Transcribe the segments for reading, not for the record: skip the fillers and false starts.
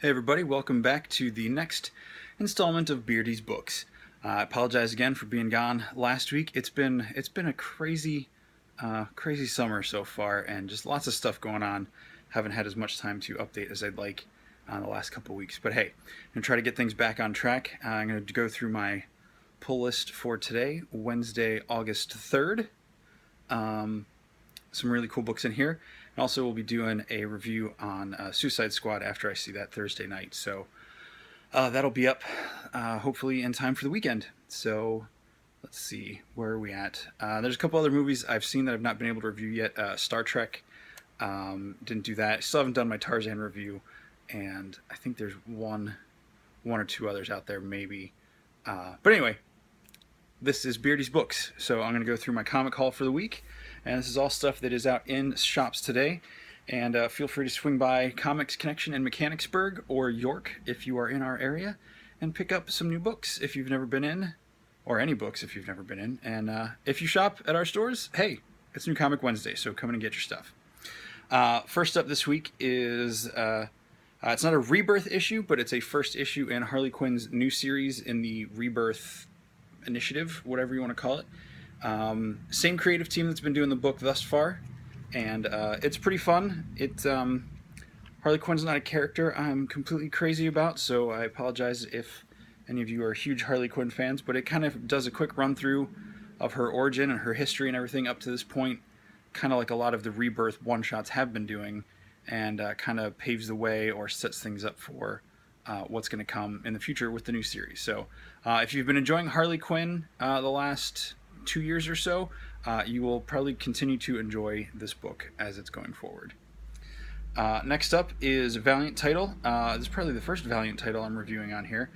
Hey everybody, welcome back to the next installment of Beardy's Books. I apologize again for being gone last week. It's been a crazy summer so far, and just lots of stuff going on. Haven't had as much time to update as I'd like the last couple weeks. But hey, I'm gonna try to get things back on track. I'm gonna go through my pull list for today, Wednesday, August 3rd. Some really cool books in here. And also, we'll be doing a review on Suicide Squad after I see that Thursday night. So that'll be up hopefully in time for the weekend. So let's see, where are we at? There's a couple other movies I've seen that I've not been able to review yet. Star Trek, didn't do that. Still haven't done my Tarzan review, and I think there's one or two others out there maybe. But anyway, this is Beardy's Books, so I'm going to go through my comic haul for the week, and this is all stuff that is out in shops today. And feel free to swing by Comics Connection in Mechanicsburg or York if you are in our area, and pick up some new books if you've never been in, or any books if you've never been in. And if you shop at our stores, hey, it's New Comic Wednesday, so come in and get your stuff. First up this week is, it's not a Rebirth issue, but it's a first issue in Harley Quinn's new series in the Rebirth initiative, whatever you want to call it. Same creative team that's been doing the book thus far, and it's pretty fun. Harley Quinn's not a character I'm completely crazy about, so I apologize if any of you are huge Harley Quinn fans, but it kind of does a quick run through of her origin and her history and everything up to this point, kind of like a lot of the Rebirth one-shots have been doing, and kind of paves the way or sets things up for what's going to come in the future with the new series. So if you've been enjoying Harley Quinn the last 2 years or so, you will probably continue to enjoy this book as it's going forward. Next up is a Valiant title. This is probably the first Valiant title I'm reviewing on here.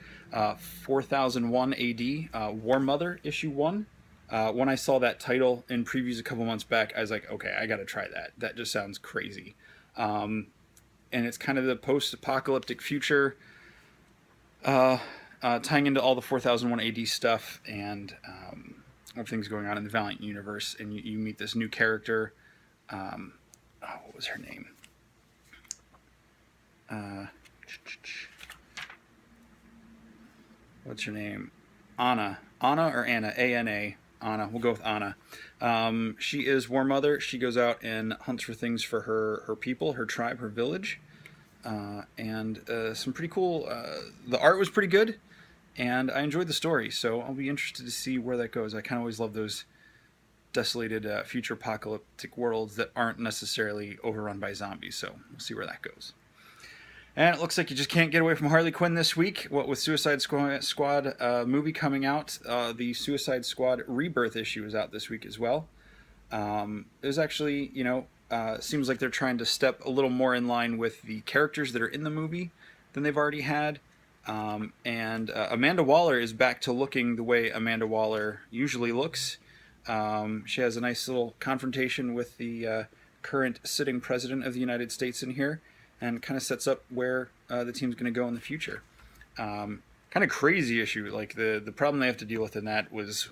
4001 AD, War Mother, issue 1. When I saw that title in previews a couple months back, I was like, okay, I gotta try that. That just sounds crazy. And it's kind of the post-apocalyptic future, tying into all the 4001 AD stuff and everything's going on in the Valiant universe. And you meet this new character. What was her name? What's her name? Anna or Anna? A-N-A. Anna. We'll go with Anna. She is War Mother. She goes out and hunts for things for her people, her tribe, her village. And some pretty cool... the art was pretty good, and I enjoyed the story, so I'll be interested to see where that goes. I kind of always love those desolated future apocalyptic worlds that aren't necessarily overrun by zombies, so we'll see where that goes. And it looks like you just can't get away from Harley Quinn this week. What with Suicide Squad movie coming out, the Suicide Squad Rebirth issue is out this week as well. There's actually, seems like they're trying to step a little more in line with the characters that are in the movie than they've already had. And Amanda Waller is back to looking the way Amanda Waller usually looks. She has a nice little confrontation with the current sitting president of the United States in here, and kind of sets up where the team's going to go in the future. Kind of crazy issue. Like the problem they have to deal with in that was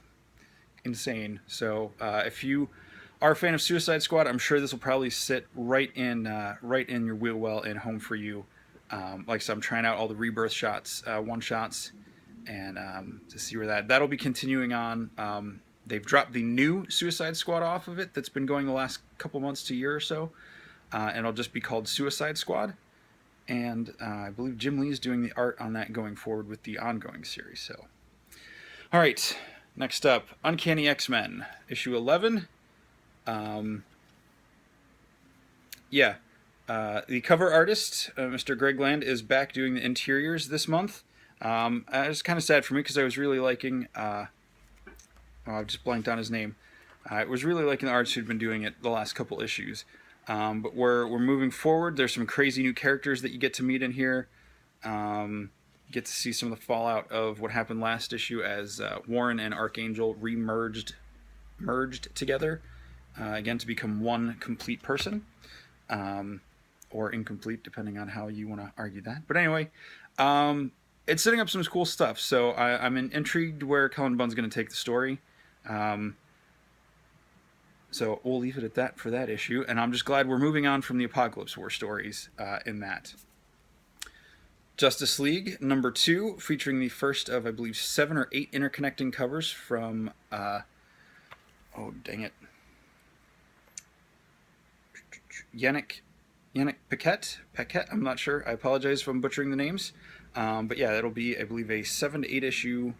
insane. So if you are a fan of Suicide Squad, I'm sure this will probably sit right in your wheel well and home for you. Like I said, I'm trying out all the Rebirth one-shots, and to see where that'll be continuing on. They've dropped the new Suicide Squad off of it that's been going the last couple months to a year or so. And it'll just be called Suicide Squad. And I believe Jim Lee is doing the art on that going forward with the ongoing series. So, all right, next up, Uncanny XMen, issue 11. The cover artist, Mr. Greg Land, is back doing the interiors this month. It was kind of sad for me because I was really liking... I just blanked on his name. I was really liking the artist who'd been doing it the last couple issues. But we're moving forward. There's some crazy new characters that you get to meet in here. You get to see some of the fallout of what happened last issue as Warren and Archangel merged together again to become one complete person, or incomplete depending on how you want to argue that. But anyway, it's setting up some cool stuff. So I'm intrigued where Cullen Bunn's going to take the story. So we'll leave it at that for that issue, and I'm just glad we're moving on from the Apocalypse War stories in that. Justice League number 2, featuring the first of, I believe, 7 or 8 interconnecting covers from, oh, dang it, Yannick Paquette, I'm not sure. I apologize if I'm butchering the names. But yeah, it'll be, I believe, a 7 to 8 issue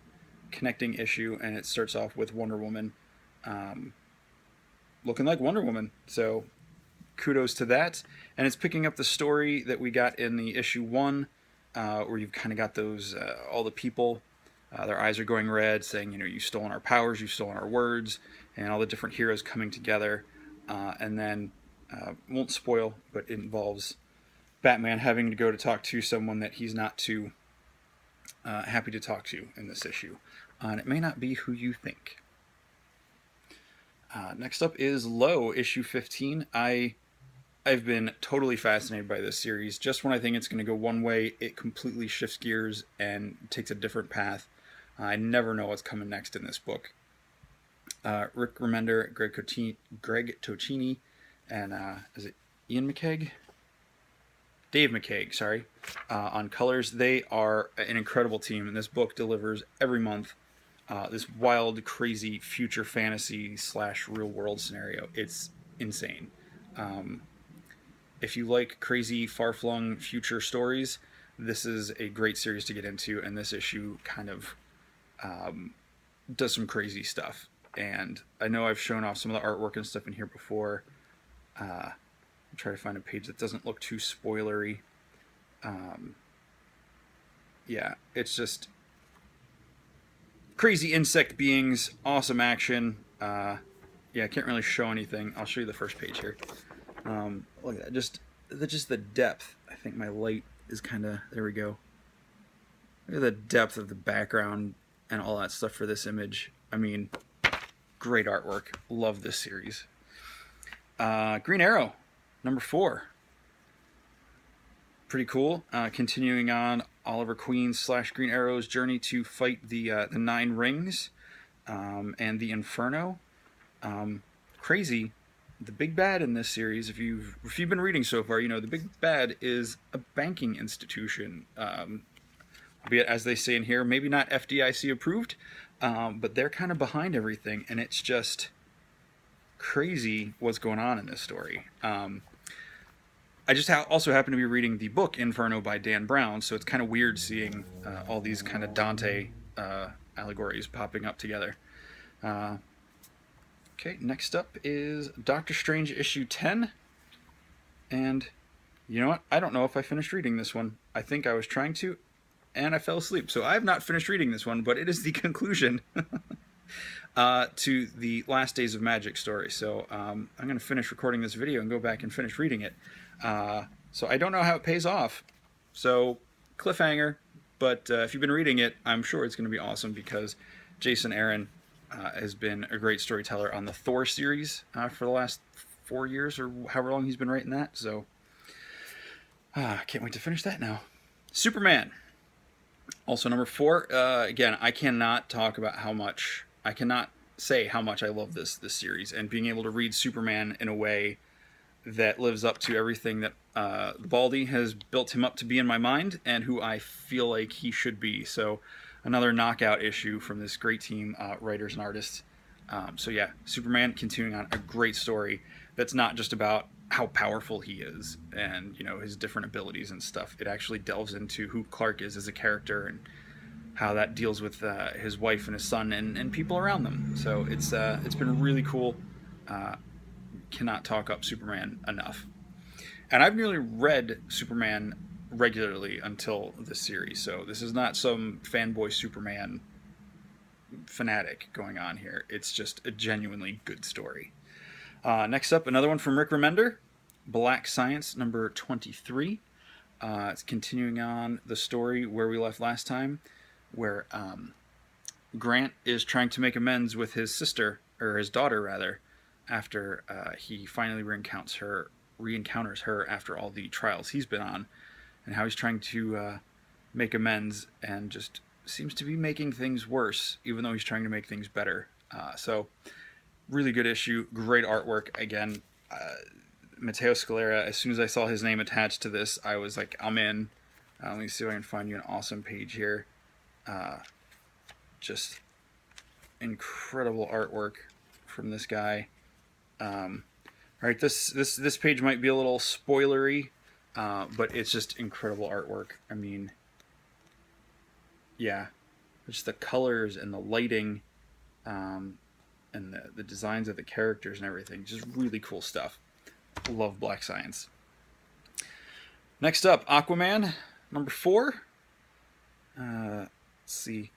connecting issue, and it starts off with Wonder Woman looking like Wonder Woman. So kudos to that. And it's picking up the story that we got in the issue 1, where you've kind of got those, all the people, their eyes are going red, saying, you know, you've stolen our powers, you've stolen our words, and all the different heroes coming together. And then, won't spoil, but it involves Batman having to go to talk to someone that he's not too happy to talk to in this issue. And it may not be who you think. Next up is Low, issue 15. I've been totally fascinated by this series. Just when I think it's going to go one way, it completely shifts gears and takes a different path. I never know what's coming next in this book. Rick Remender, Greg Tocchini, and is it Ian McCaig? Dave McCaig, sorry, on colors. They are an incredible team, and this book delivers every month this wild, crazy future fantasy / real world scenario. It's insane. If you like crazy, far-flung future stories, this is a great series to get into, and this issue kind of does some crazy stuff. And I know I've shown off some of the artwork and stuff in here before. I'll try to find a page that doesn't look too spoilery. Yeah, it's just crazy insect beings, awesome action. Yeah, I can't really show anything. I'll show you the first page here. Look at that, just the depth. I think my light is kind of, there we go. Look at the depth of the background and all that stuff for this image. I mean, great artwork. Love this series. Green Arrow, number 4. Pretty cool. Continuing on Oliver Queen / Green Arrow's journey to fight the 9 Rings and the Inferno. Crazy. The big bad in this series, if you've been reading so far, you know the big bad is a banking institution. Albeit, as they say in here, maybe not FDIC approved, but they're kind of behind everything, and it's just crazy what's going on in this story. I just also happen to be reading the book Inferno by Dan Brown, so it's kind of weird seeing all these kind of Dante allegories popping up together. Okay, next up is Doctor Strange issue 10. And you know what? I don't know if I finished reading this one. I think I was trying to, and I fell asleep. So I have not finished reading this one, but it is the conclusion to the Last Days of Magic story. So I'm going to finish recording this video and go back and finish reading it. So I don't know how it pays off. So cliffhanger, but if you've been reading it, I'm sure it's going to be awesome because Jason Aaron has been a great storyteller on the Thor series for the last 4 years or however long he's been writing that. So can't wait to finish that now. Superman, also number 4. Again, I cannot say how much I love this series, and being able to read Superman in a way that lives up to everything that Baldy has built him up to be in my mind, and who I feel like he should be. So another knockout issue from this great team, writers and artists. So yeah, Superman continuing on a great story that's not just about how powerful he is and, you know, his different abilities and stuff. It actually delves into who Clark is as a character and how that deals with his wife and his son and people around them. So it's been really cool. Cannot talk up Superman enough. And I've nearly read Superman regularly until this series, so this is not some fanboy Superman fanatic going on here. It's just a genuinely good story. Next up, another one from Rick Remender, Black Science number 23. It's continuing on the story where we left last time, where Grant is trying to make amends with his sister, or his daughter rather, after he finally re-encounters her after all the trials he's been on, and how he's trying to make amends and just seems to be making things worse, even though he's trying to make things better. So, really good issue, great artwork. Again, Matteo Scalera, as soon as I saw his name attached to this, I was like, I'm in. Let me see if I can find you an awesome page here. Just incredible artwork from this guy. All right, this page might be a little spoilery, but it's just incredible artwork. I mean, yeah, just the colors and the lighting, and the designs of the characters and everything. Just really cool stuff. Love Black Science. Next up, Aquaman, number 4. Let's see.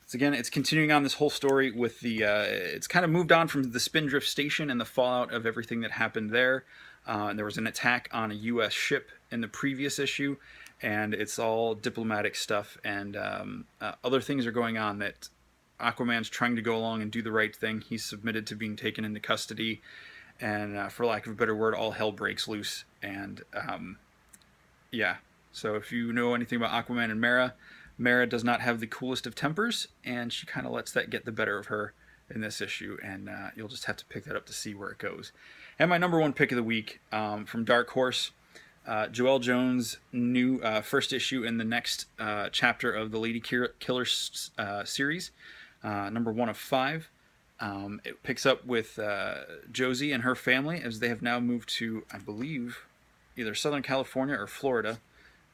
It's continuing on this whole story with the. It's kind of moved on from the Spindrift Station and the fallout of everything that happened there. And there was an attack on a U.S. ship in the previous issue, and it's all diplomatic stuff, and other things are going on that Aquaman's trying to go along and do the right thing. He's submitted to being taken into custody, and for lack of a better word, all hell breaks loose. And yeah, so if you know anything about Aquaman and Mera does not have the coolest of tempers, and she kind of lets that get the better of her in this issue, and you'll just have to pick that up to see where it goes. And my number 1 pick of the week, from Dark Horse, Joelle Jones' new first issue in the next chapter of the Lady Killer series, number 1 of 5. It picks up with Josie and her family as they have now moved to, I believe, either Southern California or Florida.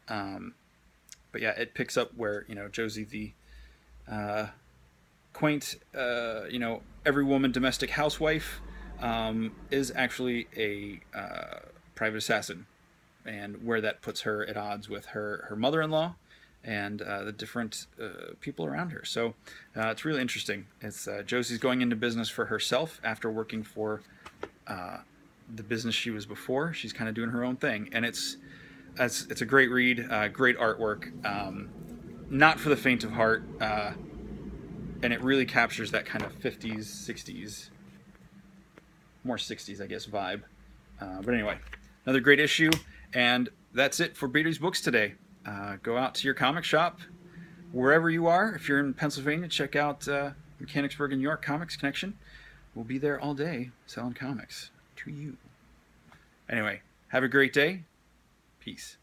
But yeah, it picks up where, Josie, the quaint, every woman domestic housewife, is actually a private assassin, and where that puts her at odds with her mother-in-law and the different people around her. So it's really interesting. It's Josie's going into business for herself after working for the business she was before. She's kind of doing her own thing, and it's a great read, great artwork, not for the faint of heart, and it really captures that kind of 50s, 60s, more 60s, I guess, vibe. But anyway, another great issue, and that's it for Beardy's Books today. Go out to your comic shop, wherever you are. If you're in Pennsylvania, check out Mechanicsburg and New York Comics Connection. We'll be there all day selling comics to you. Anyway, have a great day. Peace.